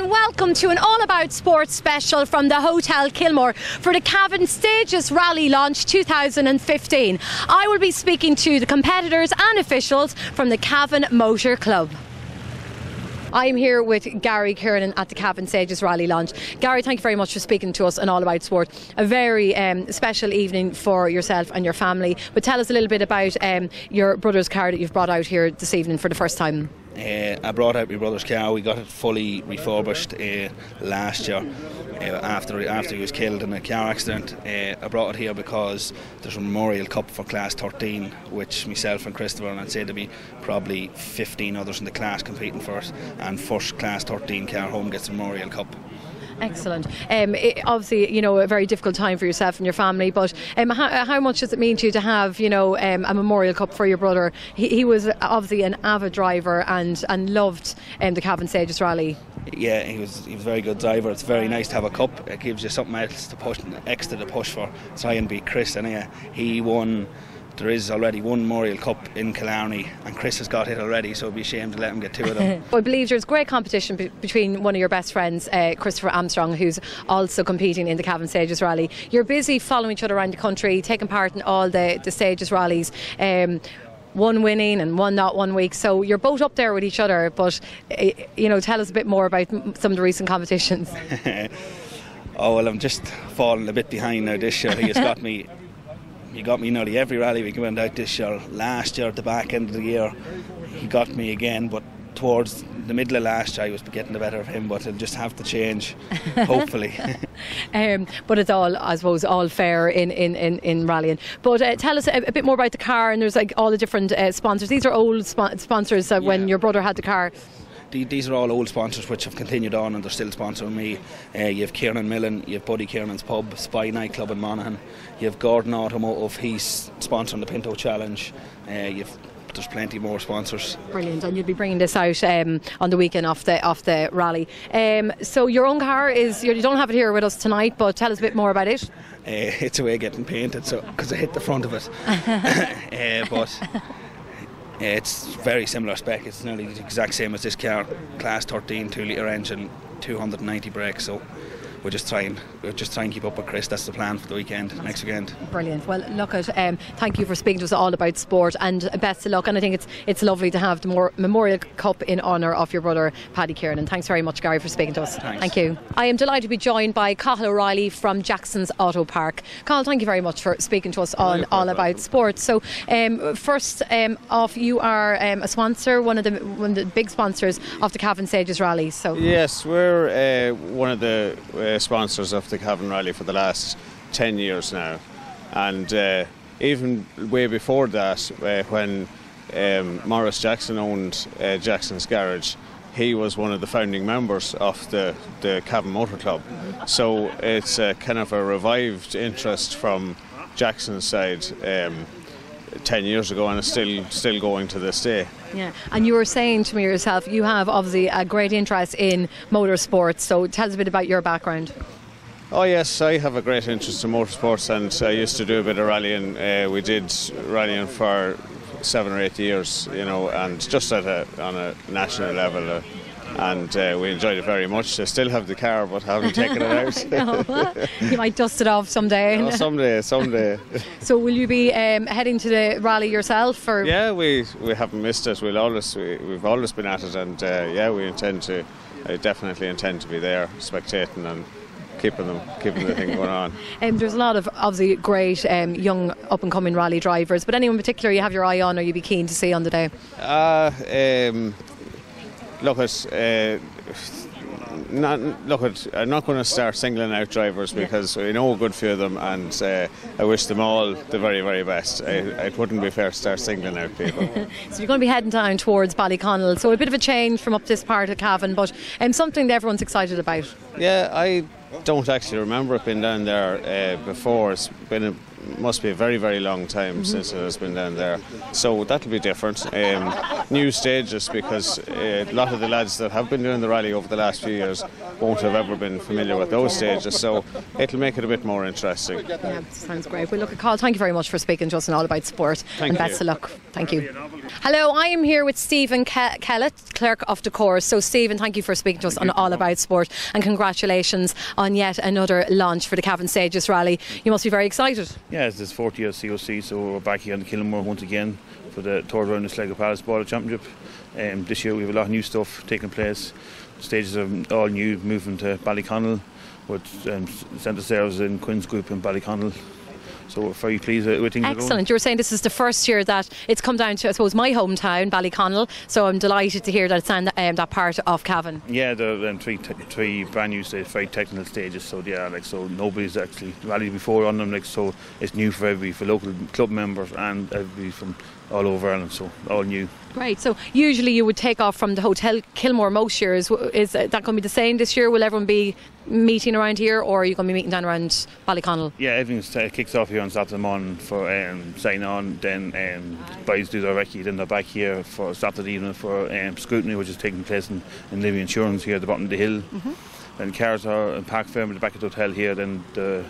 and welcome to an All About Sports special from the Hotel Kilmore for the Cavan Stages Rally Launch 2015. I will be speaking to the competitors and officials from the Cavan Motor Club. I am here with Gary Kennan at the Cavan Stages Rally Launch. Gary, thank you very much for speaking to us on All About Sport. A very special evening for yourself and your family. But tell us a little bit about your brother's car that you've brought out here this evening for the first time. I brought out my brother's car. We got it fully refurbished last year after he was killed in a car accident. I brought it here because there's a Memorial Cup for Class 13, which myself and Christopher, and I'd say there'll be probably 15 others in the class competing for it, and first Class 13 car home gets a Memorial Cup. Excellent. Obviously, you know, a very difficult time for yourself and your family, but how much does it mean to you to have, you know, a Memorial Cup for your brother? He was obviously an avid driver and loved the Cavan Stages Rally. Yeah, he was a very good driver. It's very nice to have a cup. It gives you something else to push, extra to push for. Try and beat Chris anyway. He won. There is already one Memorial Cup in Killarney, and Chris has got it already, so it'd be a shame to let him get two of them. I believe there's great competition between one of your best friends, Christopher Armstrong, who's also competing in the Cavan Stages Rally. You're busy following each other around the country, taking part in all the Stages rallies. One winning and one not 1 week, so you're both up there with each other. But you know, tell us a bit more about some of the recent competitions. Oh well, I'm just falling a bit behind now this year. He got me nearly every rally we went out this year. Last year at the back end of the year he got me again, but towards the middle of last year I was getting the better of him, but it'll just have to change hopefully. But it's all, I suppose, all fair in rallying. But tell us a bit more about the car, and there's like all the different sponsors. These are old sponsors when your brother had the car. These are all old sponsors which have continued on, and they're still sponsoring me. You have Kieran Millen, you have Buddy Kiernan's Pub, Spy Nightclub in Monaghan, you have Gordon Automotive, he's sponsoring the Pinto Challenge. There's plenty more sponsors. Brilliant, and you'll be bringing this out on the weekend off the rally. So your own car you don't have it here with us tonight, but tell us a bit more about it. It's away getting painted, so because I hit the front of it. But it's very similar spec. It's nearly the exact same as this car. Class 13, 2 litre engine, 290 brakes. So we'll just try and keep up with Chris. That's the plan for the weekend, next weekend. Brilliant. Well, look at thank you for speaking to us all about sport, and best of luck. And I think it's lovely to have the Memorial Cup in honour of your brother Paddy Kennan. Thanks very much, Gary, for speaking to us. Thanks. Thank you. I am delighted to be joined by Cathal O'Reilly from Jackson's Auto Park. Cathal, thank you very much for speaking to us on All About Sport. So first off, you are a sponsor, one of the big sponsors of the Cavan Stages Rally. So yes, we're one of the sponsors of the Cavan Rally for the last 10 years now, and even way before that, when Maurice Jackson owned Jackson's Garage, he was one of the founding members of the Cavan Motor Club. So it's kind of a revived interest from Jackson's side 10 years ago, and it's still going to this day. Yeah, and you were saying to me yourself, you have obviously a great interest in motorsports, so tell us a bit about your background. Oh yes, I have a great interest in motorsports, and I used to do a bit of rallying. We did rallying for 7 or 8 years, you know, and just on a national level, and we enjoyed it very much. I still have the car, but haven't taken it out. No, you might dust it off someday. Oh, someday. So will you be heading to the rally yourself? Or? Yeah, we haven't missed it. We've always been at it, and I definitely intend to be there, spectating and keeping the thing going on. There's a lot of obviously great young up and coming rally drivers, but anyone in particular you have your eye on or you'd be keen to see on the day? I'm not going to start singling out drivers because we know a good few of them, and I wish them all the very, very best. It wouldn't be fair to start singling out people. So you're going to be heading down towards Ballyconnell, so a bit of a change from up this part of Cavan, but something that everyone's excited about. Yeah, I don't actually remember it being down there before. It's been must be a very, very long time since it has been down there. So that'll be different. New stages, because a lot of the lads that have been doing the rally over the last few years won't have ever been familiar with those stages, so it'll make it a bit more interesting. Yeah, sounds great. Well, look, Carl, thank you very much for speaking to us on All About Sport. And best of luck. Thank you. Hello, I am here with Stephen Kellett, Clerk of the Course. So, Stephen, thank you for speaking to us on All About Sport, and congratulations on yet another launch for the Cavan Stages Rally. You must be very excited. Yeah, it's this 4th year COC, so we're back here on the Kilmore once again for the third round of Sligo Palace Border Championship. This year we have a lot of new stuff taking place. The stages are all new, moving to Ballyconnell with centre services in Quinn's Group in Ballyconnell. So we're very pleased with things. Excellent. You were saying this is the first year that it's come down to, I suppose, my hometown, Ballyconnell. So I'm delighted to hear that it's on that part of Cavan. Yeah, there are three brand new stages, very technical stages. So yeah, so nobody's actually rallied before on them. So it's new for everybody, for local club members and everybody from all over Ireland. So all new. Great. So usually you would take off from the Hotel Kilmore most years. Is that going to be the same this year? Will everyone be meeting around here, or are you going to be meeting down around Ballyconnell? Yeah, everything kicks off here on Saturday morning for sign on. Then boys do their recce. Then they're back here for Saturday evening for scrutiny, which is taking place in Livy Insurance here at the bottom of the hill. Then cars are in Park Fair at the back of the hotel here. Then the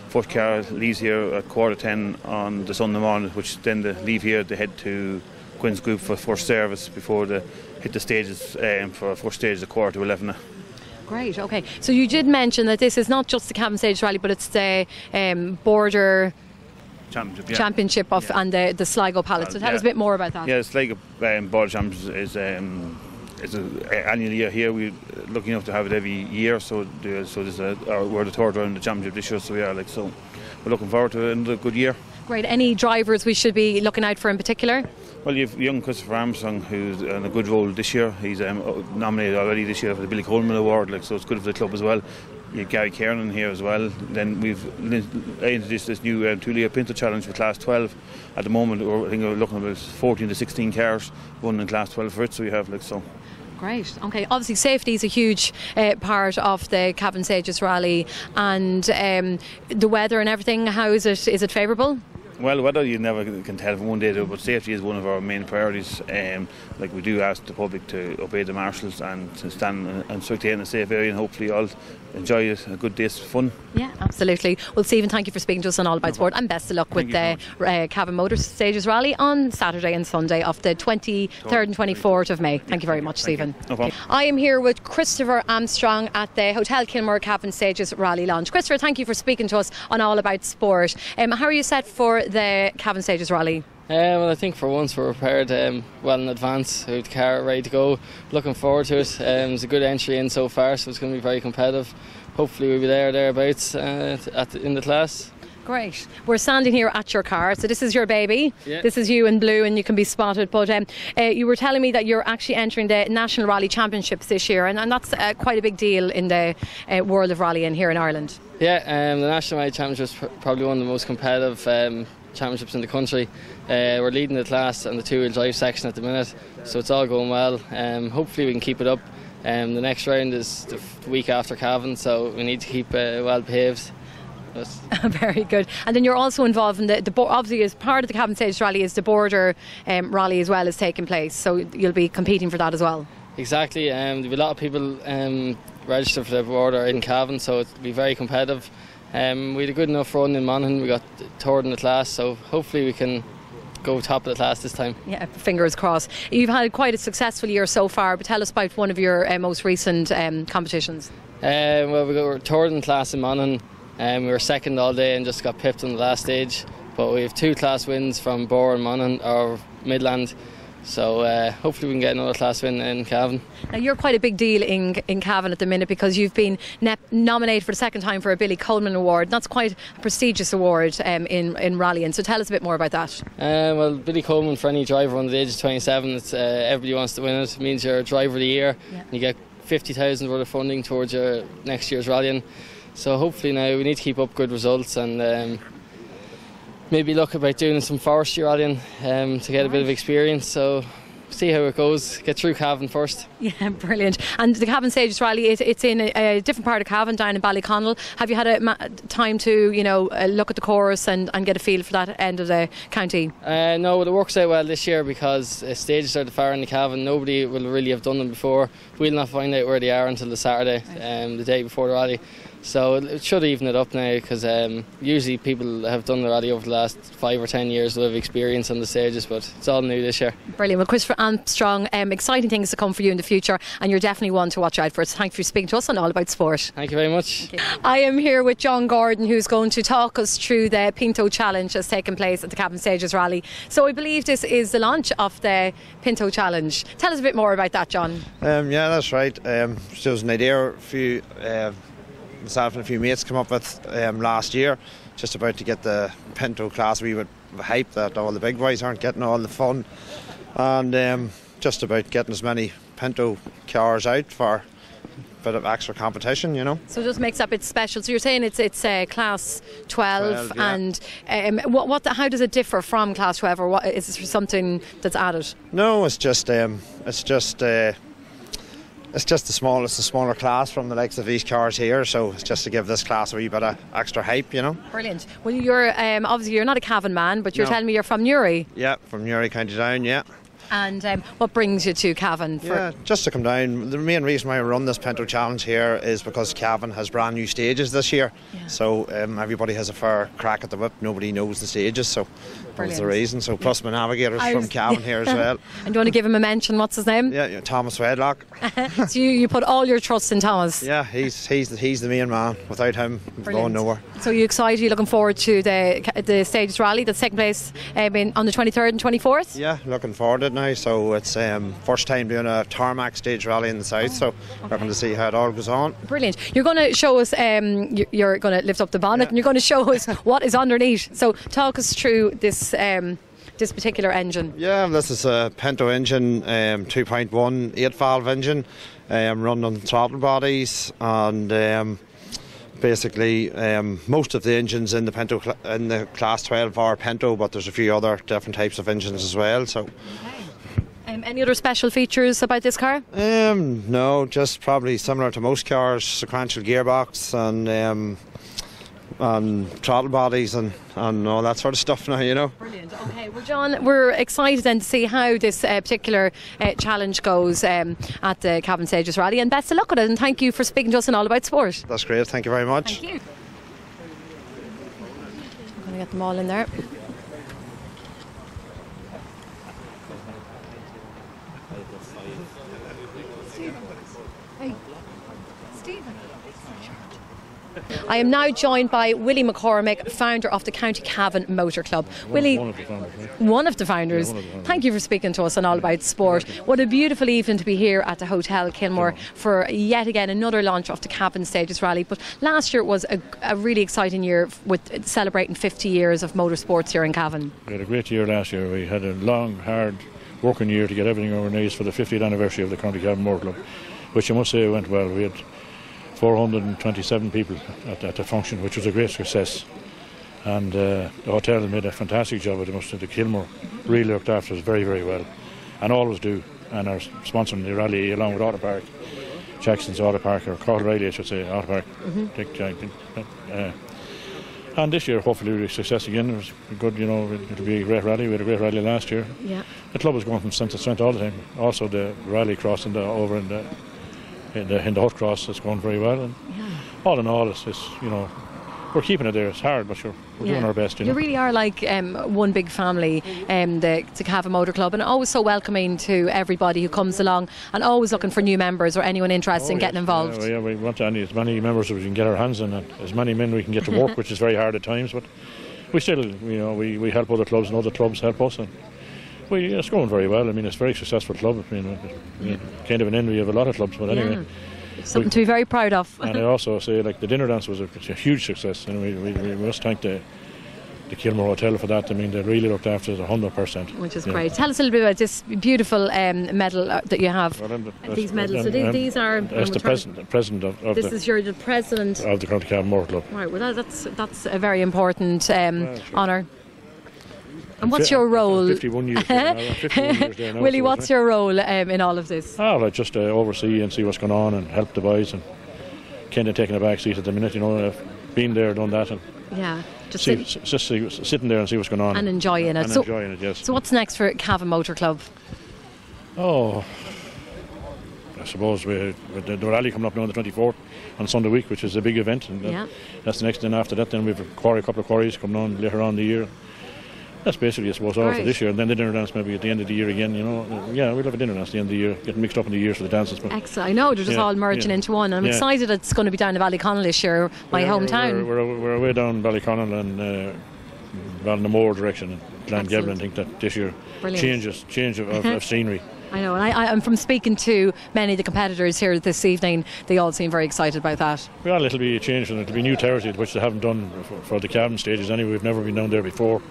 first car leaves here at 10:15 on the Sunday morning, which then they leave here to head to Quinn's Group for first service before they hit the stages for first stage at 11:15. Great, okay. So you did mention that this is not just the Cavan Stage Rally, but it's the Border Championship and the Sligo Palace. So tell us a bit more about that. Yeah, the Sligo Border Championship is an annual year here. We're lucky enough to have it every year. So we're the third round of the championship this year. So we are so we're looking forward to another good year. Great. Any drivers we should be looking out for in particular? Well, you have young Christopher Armstrong, who's in a good role this year. He's nominated already this year for the Billy Coleman Award, so it's good for the club as well. You have Gary Kennan here as well. Then we've introduced this new 2-litre Pinto challenge for Class 12. At the moment, I think we're looking at about 14 to 16 cars running in Class 12 for it. So you have so. Great. Okay. Obviously, safety is a huge part of the Cavan Stages Rally, and the weather and everything. How is it? Is it favourable? Well, weather you never can tell from one day to, but safety is one of our main priorities. Like we do ask the public to obey the marshals and to stand and stay in a safe area, and hopefully all enjoy a good day's fun. Yeah, absolutely. Well, Stephen, thank you for speaking to us on All About Sport, and best of luck with the Cavan Motor Stages Rally on Saturday and Sunday of the 23rd and 24th of May. Thank you very much, Stephen. No problem. I am here with Christopher Armstrong at the Hotel Kilmore Cavan Stages Rally launch. Christopher, thank you for speaking to us on All About Sport. How are you set for the Cavan Stages Rally? Well, I think for once we're prepared well in advance. We have the car ready to go. Looking forward to it. It's a good entry in so far, so it's going to be very competitive. Hopefully we'll be thereabouts in the class. Great. We're standing here at your car, so this is your baby. Yeah. This is you in blue, and you can be spotted. But you were telling me that you're actually entering the National Rally Championships this year, and that's quite a big deal in the world of rallying here in Ireland. Yeah, the National Rally Championships is probably one of the most competitive championships in the country. We're leading the class and the two-wheel drive section at the minute, so it's all going well. Hopefully we can keep it up. The next round is the week after Cavan, so we need to keep well behaved. Very good. And then you're also involved in the obviously as part of the Cavan Stage Rally is the Border Rally as well as taking place, so you'll be competing for that as well. Exactly. There'll be a lot of people registered for the Border in Cavan, so it'll be very competitive. We had a good enough run in Monaghan. We got third in the class, so hopefully we can go top of the class this time. Yeah, fingers crossed. You've had quite a successful year so far, but tell us about one of your most recent competitions. Well, we were third in class in Monaghan. We were second all day and just got pipped on the last stage, but we have two class wins from Bore and Monaghan, or Midland, so hopefully we can get another class win in Cavan. Now you're quite a big deal in Cavan at the minute, because you've been nominated for the second time for a Billy Coleman Award. That's quite a prestigious award in rallying, so tell us a bit more about that. Well, Billy Coleman, for any driver under the age of 27, it's, everybody wants to win it. It means you're a driver of the year. Yeah. You get 50,000 worth of funding towards your next year's rallying. So hopefully now we need to keep up good results, and maybe look about doing some forestry rallying to get a bit of experience. So see how it goes. Get through Cavan first. Yeah, brilliant. And the Cavan Stages Rally, it's in a different part of Cavan, down in Ballyconnell. Have you had time to, look at the course and get a feel for that end of the county? No, but it works out well this year because stages are the far in the Cavan. Nobody will really have done them before. We'll not find out where they are until the Saturday, the day before the rally. So it should even it up now because usually people have done the rally over the last 5 or 10 years that have experience on the stages, but it's all new this year. Brilliant. Well, Christopher Armstrong, exciting things to come for you in the future, and you're definitely one to watch out for. So thank you for speaking to us on All About Sport. Thank you very much. I am here with John Gordon, who's going to talk us through the Pinto Challenge that's taken place at the Cavan Stages Rally. So I believe this is the launch of the Pinto Challenge. Tell us a bit more about that, John. Yeah, that's right. There was an idea myself and a few mates come up with last year, just about to get the Pinto class a wee bit of hype that all the big boys aren't getting all the fun, and just about getting as many Pinto cars out for a bit of extra competition, So it just makes up its special. So you're saying it's class 12, yeah. And how does it differ from class 12, or what is this something that's added? No, it's just the smaller class from the likes of these cars here, so it's just to give this class a wee bit of extra hype, Brilliant. Well, you're obviously you're not a Cavan man, but you're No. telling me you're from Newry. Yeah, from Newry, County Down, yeah. And what brings you to Cavan? Yeah, just to come down. The main reason why we run this Pinto Challenge here is because Cavan has brand new stages this year. Yeah. So everybody has a fair crack at the whip. Nobody knows the stages, so that's the reason. So plus my navigator's from Cavan here as well. And do you want to give him a mention? What's his name? Yeah, Thomas Wedlock. So you put all your trust in Thomas. Yeah, he's the main man. Without him, we're going nowhere. So you excited? You looking forward to the Stages Rally that's taking place on the 23rd and 24th? Yeah, looking forward to it now. So it's first time doing a tarmac stage rally in the south, so we're going to see how it all goes on. Brilliant. You're going to show us, you're going to lift up the bonnet, and you're going to show us what is underneath. So talk us through this particular engine. Yeah, this is a Pinto engine, 2.1 8-valve engine, run on throttle bodies, and basically most of the engines in the Pinto in the class 12 are Pinto, but there's a few other different types of engines as well. So. Any other special features about this car? No, just probably similar to most cars, sequential gearbox and throttle bodies and all that sort of stuff now, Brilliant. Okay, well, John, we're excited then to see how this particular challenge goes at the Cavan Stages Rally, and best of luck with it, and thank you for speaking to us on All About Sport. That's great, thank you very much. Thank you. I'm going to get them all in there. I am now joined by Willie McCormick, founder of the County Cavan Motor Club. Willie, one of the founders. Right? One of the founders. Yeah, one of the founders. Thank you for speaking to us on All About Sport. What a beautiful evening to be here at the Hotel Kilmore for yet again another launch of the Cavan Stages Rally. But last year was a really exciting year with celebrating 50 years of motorsports here in Cavan. We had a great year last year. We had a long, hard working year to get everything organised for the 50th anniversary of the County Cavan Motor Club, which I must say went well. We had 427 people at the function, which was a great success, and the hotel made a fantastic job of it. The Kilmore really looked after us very, very well, and always do, and are sponsoring the rally along with Auto Park, Jackson's Auto Park, or Carl Riley I should say, Auto Park. And this year hopefully we'll be a success again. It was good, it'll be a great rally. We had a great rally last year. Yeah. The club is going from strength to strength all the time. Also the rally cross over in the hot cross is going very well, and all in all it's we're keeping it there. It's hard, but sure, we're doing our best. You really are like one big family, the Cavan Motor Club, and always so welcoming to everybody who comes along, and always looking for new members or anyone interested in getting involved. Yeah, we want as many members as we can get our hands on, and as many men we can get to work, which is very hard at times, but we still, we help other clubs and other clubs help us, and it's going very well. I mean, it's a very successful club. I mean, kind of an envy of a lot of clubs, but anyway. Something to be very proud of. And I also say, the dinner dance was a huge success, and we must thank the Kilmore Hotel for that. I mean, they really looked after us 100%. Which is great. Tell us a little bit about this beautiful medal that you have. These medals. So these are. That's the president of this is the president of the County Cavan Motor Club. Right. Well, that's a very important honour. And what's your role? 51 years there now. 51 years there now. Willie, what's your role in all of this? I just oversee and see what's going on and help the boys, and kind of taking a back seat at the minute, I've been there, done that, and yeah, just sitting there and see what's going on and enjoying it. Enjoying it, yes. So what's next for Cavan Motor Club? Oh, I suppose with the rally coming up now on the 24th on Sunday week, which is a big event, and that's the next. Then after that, then we've a couple of quarries coming on later on in the year. That's basically, I suppose, all for this year. And then the dinner dance maybe at the end of the year again, Yeah, we'll have a dinner dance at the end of the year, getting mixed up in the years for the dances. But excellent. I know, they're just all merging into one. I'm excited it's going to be down in Ballyconnell this year, my hometown. We're away down Ballyconnell and Ballinamore direction and Glengablin. I think that this year change of scenery. I know, and I'm from speaking to many of the competitors here this evening, they all seem very excited about that. Well, it'll be a change, and it'll be new territory which they haven't done for the Cavan stages anyway. We've never been down there before.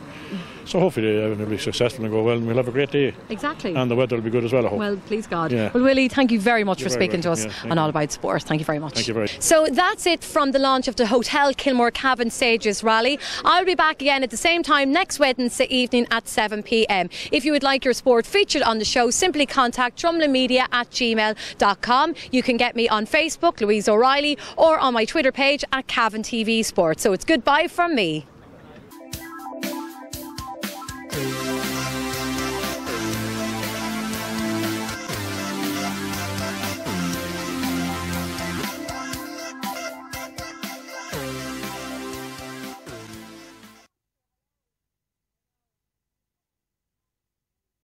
So hopefully they'll be successful and go well, and we'll have a great day. Exactly. And the weather will be good as well, I hope. Well, please God. Yeah. Well, Willie, thank you very much for speaking to us on All About Sport. Thank you very much. Thank you very much. So that's it from the launch of the Hotel Kilmore Cavan Stages Rally. I'll be back again at the same time next Wednesday evening at 7 p.m. If you would like your sport featured on the show, simply contact drumlinmedia@gmail.com. You can get me on Facebook, Louise O'Reilly, or on my Twitter page at Cavan TV Sport. So it's goodbye from me.